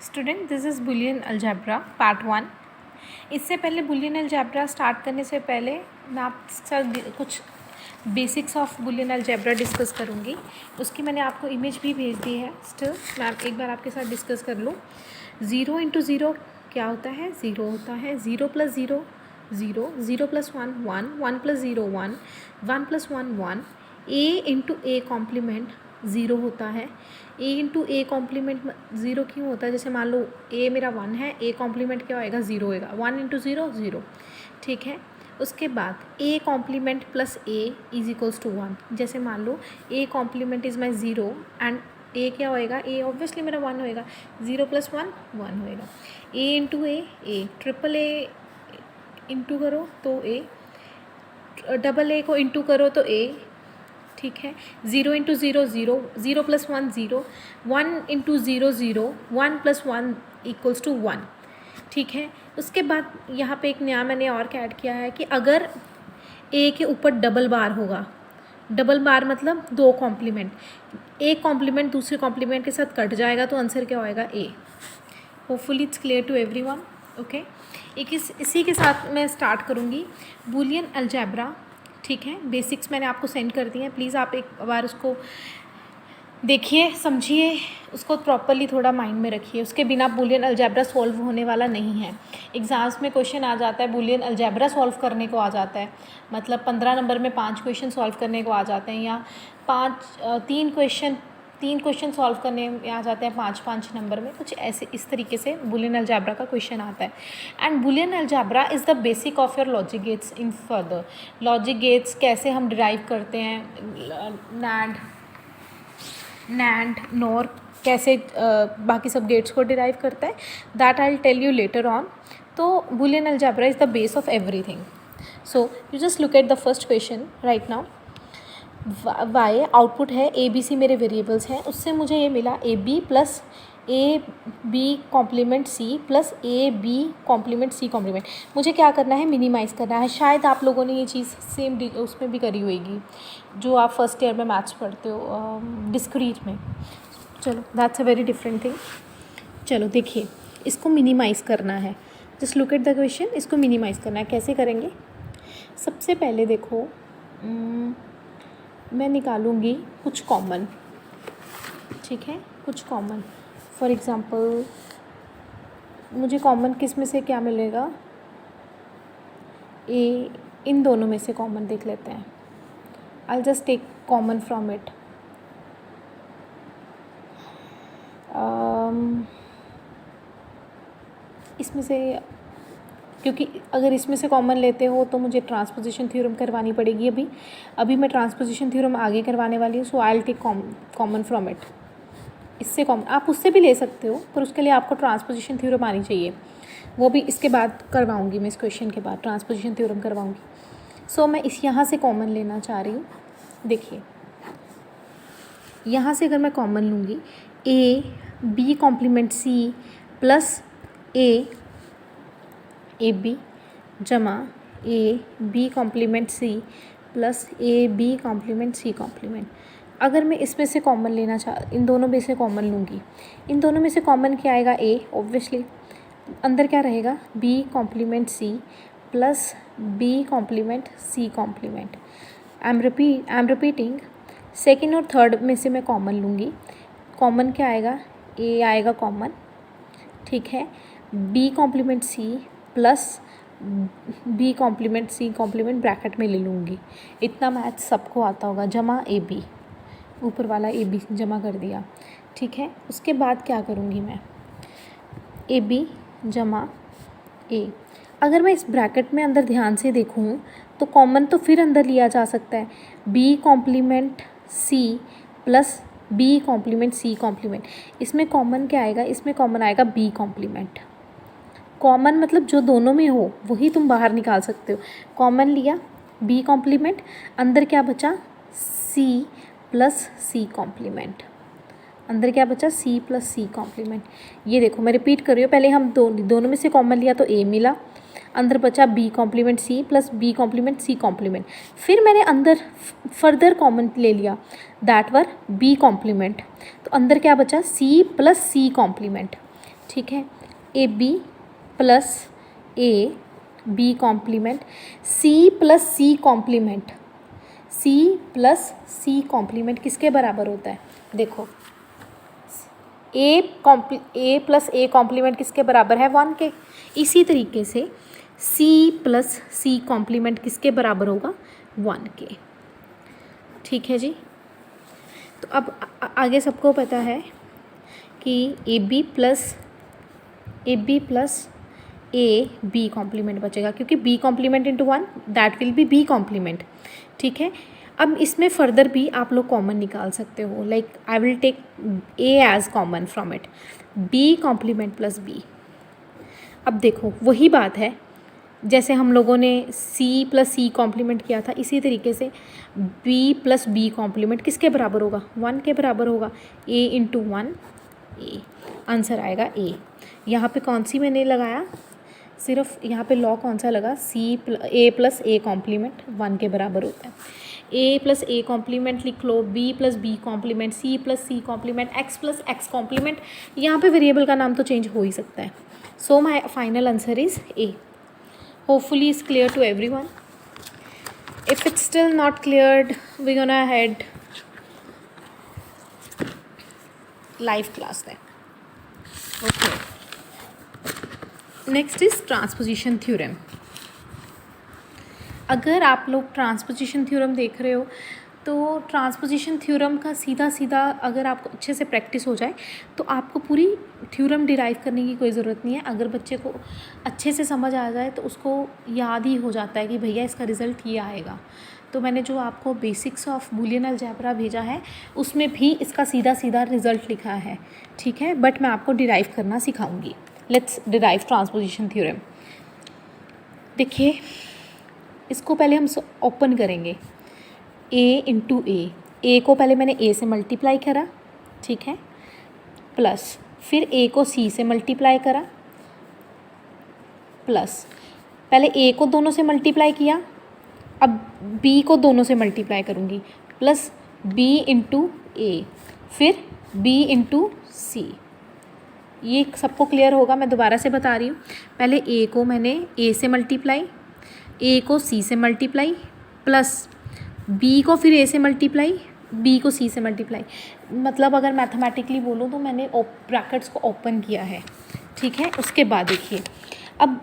Student this is Boolean algebra part 1। इससे पहले Boolean algebra start करने से पहले मैं आपके साथ कुछ basics of Boolean algebra discuss करूँगी। उसकी मैंने आपको इमेज भी भेज दी है। स्टिल मैं एक बार आपके साथ डिस्कस कर लूँ। 0 इंटू 0 क्या होता है? 0 होता है। 0 plus 0 0, 0 plus 1 1, 1 plus 0 1, 1 plus 1 1। A into A complement 0 होता है। ए इंटू ए कॉम्प्लीमेंट 0 क्यों होता है? जैसे मान लो ए मेरा 1 है, ए कॉम्प्लीमेंट क्या होएगा? 0 होएगा। 1 इंटू 0 0, ठीक है। उसके बाद A complement plus A is equals to 1। जैसे मान लो A complement is my 0 and A क्या होएगा? ए ऑब्वियसली मेरा 1 होएगा। 0 प्लस 1 1 होएगा। A into A triple A into करो तो ए, डबल ए को इंटू करो तो ए, ठीक है। 0 into 0 0, 0 plus 1 0, 1 into 0 0, 1 plus 1 equals to 1, ठीक है। उसके बाद यहाँ पे एक नया मैंने और क्या ऐड किया है कि अगर ए के ऊपर डबल बार होगा, डबल बार मतलब 2 कॉम्प्लीमेंट, एक कॉम्प्लीमेंट दूसरे कॉम्प्लीमेंट के साथ कट जाएगा तो आंसर क्या होएगा? A. Hopefully it's clear to everyone. Okay, इसी के साथ मैं स्टार्ट करूँगी बुलियन अलजेब्रा, ठीक है। बेसिक्स मैंने आपको सेंड कर दिए हैं। प्लीज़ आप एक बार उसको देखिए, समझिए, उसको प्रॉपरली थोड़ा माइंड में रखिए। उसके बिना बुलियन अलजेब्रा सॉल्व होने वाला नहीं है। एग्ज़ाम्स में क्वेश्चन आ जाता है, बुलियन अलजेब्रा सॉल्व करने को आ जाता है, मतलब 15 नंबर में 5 क्वेश्चन सॉल्व करने को आ जाते हैं, या 3 क्वेश्चन सॉल्व करने में आ जाते हैं 5 नंबर में। कुछ ऐसे इस तरीके से बुलियन अलजेब्रा का क्वेश्चन आता है। And Boolean algebra is the basic of your logic gates in further. Logic gates कैसे हम डिराइव करते हैं, नैंड नोर कैसे बाकी सब गेट्स को डिराइव करता है, that I will tell you later on. तो Boolean algebra is the base of everything. So you just look at the first question right now. Y output है, ए बी सी मेरे variables हैं, उससे मुझे ये मिला A B plus A B complement C plus A B complement C complement. मुझे क्या करना है? मिनिमाइज़ करना है। शायद आप लोगों ने ये चीज़ सेम उसमें भी करी होगी जो आप फर्स्ट ईयर में मैथ्स पढ़ते हो, डिस्क्रीट में। चलो, that's a very different thing. चलो देखिए, इसको मिनिमाइज़ करना है। Just look at the question. इसको मिनिमाइज़ करना है, कैसे करेंगे? सबसे पहले देखो, मैं निकालूंगी कुछ कॉमन, ठीक है, कुछ कॉमन। फॉर एग्ज़ाम्पल मुझे कॉमन किस में से क्या मिलेगा? ए, इन दोनों में से कॉमन देख लेते हैं। I just take common from it. इसमें से, क्योंकि अगर इसमें से कॉमन लेते हो तो मुझे ट्रांसपोजिशन थ्योरम करवानी पड़ेगी। अभी मैं ट्रांसपोजिशन थ्योरम आगे करवाने वाली हूँ। So I will take common from it. इससे कॉमन आप उससे भी ले सकते हो, पर उसके लिए आपको ट्रांसपोजिशन थ्योरम आनी चाहिए। वो भी इसके बाद करवाऊँगी मैं, इस क्वेश्चन के बाद ट्रांसपोजिशन थ्योरम करवाऊँगी। सो मैं यहाँ से कॉमन लेना चाह रही हूँ। देखिए, यहाँ से अगर मैं कॉमन लूँगी, A B complement C plus A B जमा A B complement C plus A B complement C complement. अगर मैं इसमें से कॉमन लेना इन दोनों में से कॉमन लूँगी, इन दोनों में से कॉमन क्या आएगा? ए। ऑब्वियसली अंदर क्या रहेगा? B complement C plus B complement C complement. I am repeating, second और थर्ड में से मैं कॉमन लूँगी। कॉमन क्या आएगा? ए आएगा कॉमन, ठीक है। B complement C plus B complement C complement bracket में ले लूँगी। इतना मैथ सबको आता होगा। जमा ए बी, ऊपर वाला ए बी जमा कर दिया, ठीक है। उसके बाद क्या करूँगी मैं? ए बी जमा ए। अगर मैं इस ब्रैकेट में अंदर ध्यान से देखूँ तो कॉमन तो फिर अंदर लिया जा सकता है, B complement C plus B complement C complement. इसमें कॉमन क्या आएगा? इसमें कॉमन आएगा बी कॉम्प्लीमेंट। कॉमन मतलब जो दोनों में हो वही तुम बाहर निकाल सकते हो। कॉमन लिया बी कॉम्प्लीमेंट, अंदर क्या बचा? C plus C complement. अंदर क्या बचा? C plus C complement. ये देखो, मैं रिपीट कर रही हूँ। पहले हम दोनों में से कॉमन लिया तो ए मिला, अंदर बचा B complement C plus B complement C complement. फिर मैंने अंदर फर्दर कॉमन ले लिया, दैट वर बी कॉम्प्लीमेंट। तो अंदर क्या बचा? सी प्लस सी कॉम्प्लीमेंट, ठीक है, A B plus A B complement, C plus C complement, C plus C complement किसके बराबर होता है? देखो ए प्लस ए कॉम्प्लीमेंट किसके बराबर है? 1 के। इसी तरीके से सी प्लस सी कॉम्प्लीमेंट किसके बराबर होगा? 1 के। ठीक है जी। तो अब आगे सबको पता है कि A B plus A B complement बचेगा, क्योंकि B complement into 1 that will be B complement. ठीक है, अब इसमें फर्दर भी आप लोग कॉमन निकाल सकते हो, like I will take A as common from it, B complement plus B. अब देखो वही बात है जैसे हम लोगों ने सी प्लस सी कॉम्प्लीमेंट किया था, इसी तरीके से बी प्लस बी कॉम्प्लीमेंट किसके बराबर होगा? 1 के बराबर होगा। ए इंटू 1 ए, आंसर आएगा ए। यहाँ पे कौन सी मैंने लगाया? सिर्फ यहाँ पे लॉ कौन सा लगा? ए प्लस ए कॉम्प्लीमेंट 1 के बराबर होता है। ए प्लस ए कॉम्प्लीमेंट लिख लो, B plus B complement, C plus C complement, X plus X complement. यहाँ पे वेरिएबल का नाम तो चेंज हो ही सकता है। So my final answer is A. Hopefully is clear to everyone. If it's still not cleared, we're gonna head live class then. Okay. Next is transposition theorem. अगर आप लोग ट्रांसपोजिशन थ्योरम देख रहे हो तो ट्रांसपोजिशन थ्योरम का सीधा सीधा अगर आपको अच्छे से प्रैक्टिस हो जाए तो आपको पूरी थ्योरम डिराइव करने की कोई ज़रूरत नहीं है. अगर बच्चे को अच्छे से समझ आ जाए तो उसको याद ही हो जाता है कि भैया इसका रिज़ल्ट ये आएगा. तो मैंने जो आपको बेसिक्स ऑफ बूलियन अलजेब्रा भेजा है उसमें भी इसका सीधा सीधा रिज़ल्ट लिखा है. ठीक है, बट मैं आपको डिराइव करना सिखाऊंगी. Let's derive transposition theorem. देखिए इसको पहले हम ओपन करेंगे. ए इंटू ए को पहले मैंने ए से मल्टीप्लाई करा, ठीक है, प्लस फिर ए को सी से मल्टीप्लाई करा, प्लस पहले ए को दोनों से मल्टीप्लाई किया, अब बी को दोनों से मल्टीप्लाई करूँगी, प्लस बी इंटू ए, फिर बी इंटू सी. ये सबको क्लियर होगा. मैं दोबारा से बता रही हूँ. पहले ए को मैंने ए से मल्टीप्लाई, ए को सी से मल्टीप्लाई, प्लस बी को फिर ए से मल्टीप्लाई, बी को सी से मल्टीप्लाई. मतलब अगर मैथमेटिकली बोलूँ तो मैंने ब्रैकेट्स को ओपन किया है. ठीक है, उसके बाद देखिए अब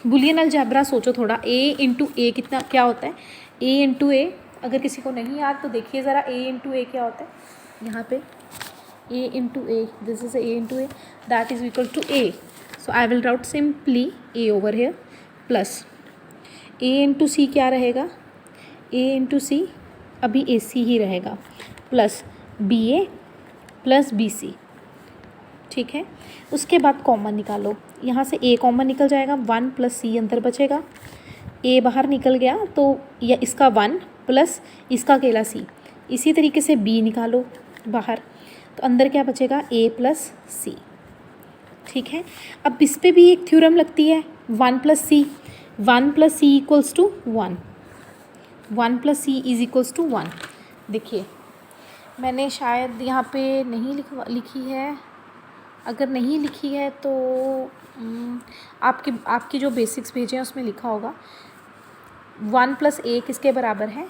बूलियन अलजेब्रा सोचो थोड़ा. ए इंटू ए कितना क्या होता है? ए इंटू ए अगर किसी को नहीं याद तो देखिए ज़रा. ए इंटू ए क्या होता है? यहाँ पे A into A, this is A into A, that is equal to A. So I will write simply A over here, plus A into C क्या रहेगा? ए इंटू सी अभी ए सी ही रहेगा, प्लस बी ए प्लस बी सी. ठीक है, उसके बाद common निकालो. यहाँ से ए कॉमन निकल जाएगा, 1 प्लस सी अंदर बचेगा. ए बाहर निकल गया तो या इसका 1 प्लस इसका अकेला सी. इसी तरीके से बी निकालो बाहर तो अंदर क्या बचेगा? ए प्लस सी. ठीक है, अब इस पर भी एक थ्योरम लगती है, 1 plus C. 1 plus C equals to 1. 1 plus C is equals to 1. देखिए मैंने शायद यहाँ पे नहीं लिखी है. अगर नहीं लिखी है तो आपकी जो बेसिक्स भेजे हैं उसमें लिखा होगा. 1 प्लस ए किसके बराबर है?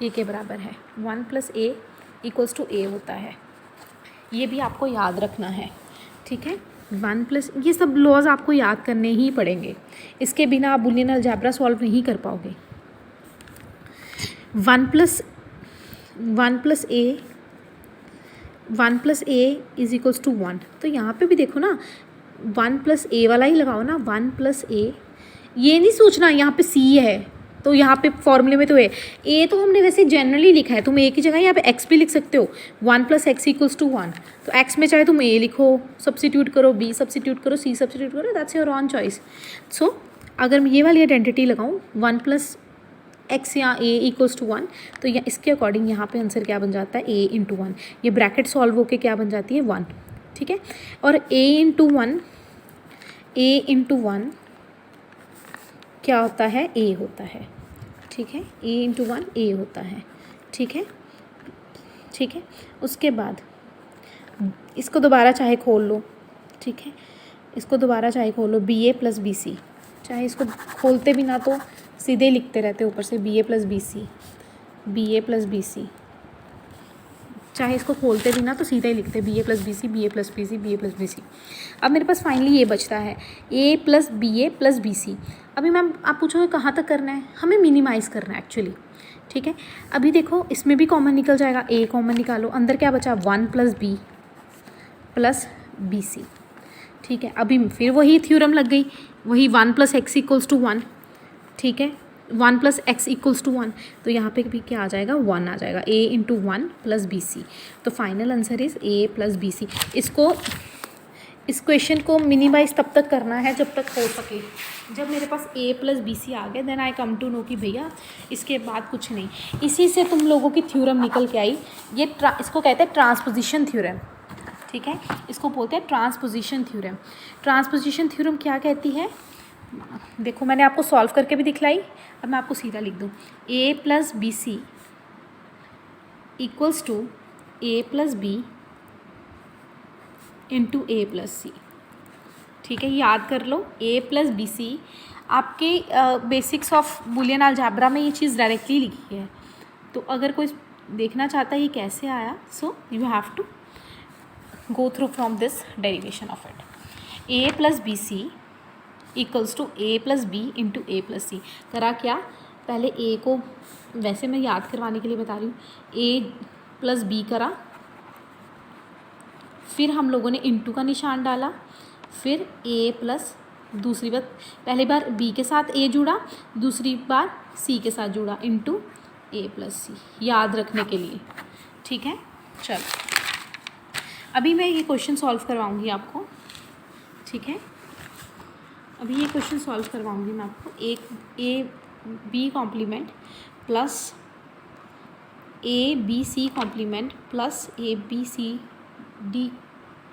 ए के बराबर है. 1 प्लस ए इक्वल्स टू ए होता है. ये भी आपको याद रखना है. ठीक है, 1 प्लस, ये सब लॉज आपको याद करने ही पड़ेंगे. इसके बिना आप बूलियन अलजेब्रा सॉल्व नहीं कर पाओगे. 1 plus A is equals to 1. तो यहाँ पे भी देखो ना 1 प्लस ए वाला ही लगाओ ना. 1 प्लस ए, ये नहीं सोचना यहाँ पे सी है तो यहाँ पे फॉर्मूले में तो ए तो हमने वैसे जनरली लिखा है. तुम ए की जगह यहाँ पे एक्स भी लिख सकते हो. 1 प्लस एक्स इक्वल्स टू 1. तो एक्स में चाहे तुम ए लिखो, सब्सिट्यूट करो, बी सब्सिट्यूट करो, सी सब्सिट्यूट करो, दैट्स योर ऑन चॉइस. सो अगर मैं ये वाली आइडेंटिटी लगाऊँ 1 प्लस एक्स या ए इक्वल्स टू 1 तो या इसके अकॉर्डिंग यहाँ पे आंसर क्या बन जाता है? ए इंटू 1. ये ब्रैकेट सॉल्व होके क्या बन जाती है? 1. ठीक है, और ए इंटू 1 क्या होता है? ए होता है. ठीक है, ए इंटू 1 ए होता है. ठीक है, ठीक है. उसके बाद इसको दोबारा चाहे खोल लो, ठीक है। इसको दोबारा चाहे खोलो बी ए प्लस बी सी, चाहे इसको खोलते भी ना तो सीधे लिखते रहते ऊपर से बी ए प्लस बी सी, बी ए प्लस बी सी, चाहे इसको खोलते भी ना तो सीधा ही लिखते बी ए प्लस बी सी, बी ए प्लस बी सी, बी ए प्लस बी सी। अब मेरे पास फाइनली ये बचता है ए प्लस बी ए प्लस बी सी। अभी मैम आप पूछोगे कहाँ तक करना है, हमें मिनिमाइज़ करना है एक्चुअली, ठीक है। अभी देखो इसमें भी कॉमन निकल जाएगा, ए कॉमन निकालो, अंदर क्या बचा 1 plus B plus B C, ठीक है। अभी फिर वही थ्योरम लग गई, वही 1 प्लस एक्स इक्वल्स टू 1, ठीक है, 1 प्लस एक्स इक्वल्स टू 1, तो यहाँ पे भी क्या आ जाएगा 1 आ जाएगा, a into 1 plus B C. तो final answer is a plus B C. इस क्वेश्चन को मिनिमाइज तब तक करना है जब तक हो सके। जब मेरे पास a प्लस बी सी आ गया then I come to know कि भैया इसके बाद कुछ नहीं। इसी से तुम लोगों की थ्योरम निकल के आई, ये इसको कहते हैं ट्रांसपोजिशन थ्योरम, ठीक है, इसको बोलते हैं ट्रांसपोजिशन थ्योरम। ट्रांसपोजिशन थ्योरम क्या कहती है, देखो मैंने आपको सॉल्व करके भी दिखलाई, अब मैं आपको सीधा लिख दूँ, a plus B C equals to A plus B into A plus C, ठीक है। याद कर लो a प्लस बी सी, आपके बेसिक्स ऑफ बुलियन अलजेब्रा में ये चीज़ डायरेक्टली लिखी है, तो अगर कोई देखना चाहता है ये कैसे आया, so you have to go through from this derivation of it. a plus B C equals to A plus B into A plus C. करा क्या, पहले ए को, वैसे मैं याद करवाने के लिए बता रही हूँ, ए प्लस बी करा, फिर हम लोगों ने इंटू का निशान डाला, फिर ए प्लस, दूसरी बार पहली बार बी के साथ ए जुड़ा, दूसरी बार सी के साथ जुड़ा, इंटू ए प्लस सी, याद रखने के लिए, ठीक है। चलो अभी मैं ये क्वेश्चन सॉल्व करवाऊँगी आपको, ठीक है। अभी ये क्वेश्चन सॉल्व करवाऊँगी मैं आपको, A B complement plus A B C complement plus A B C D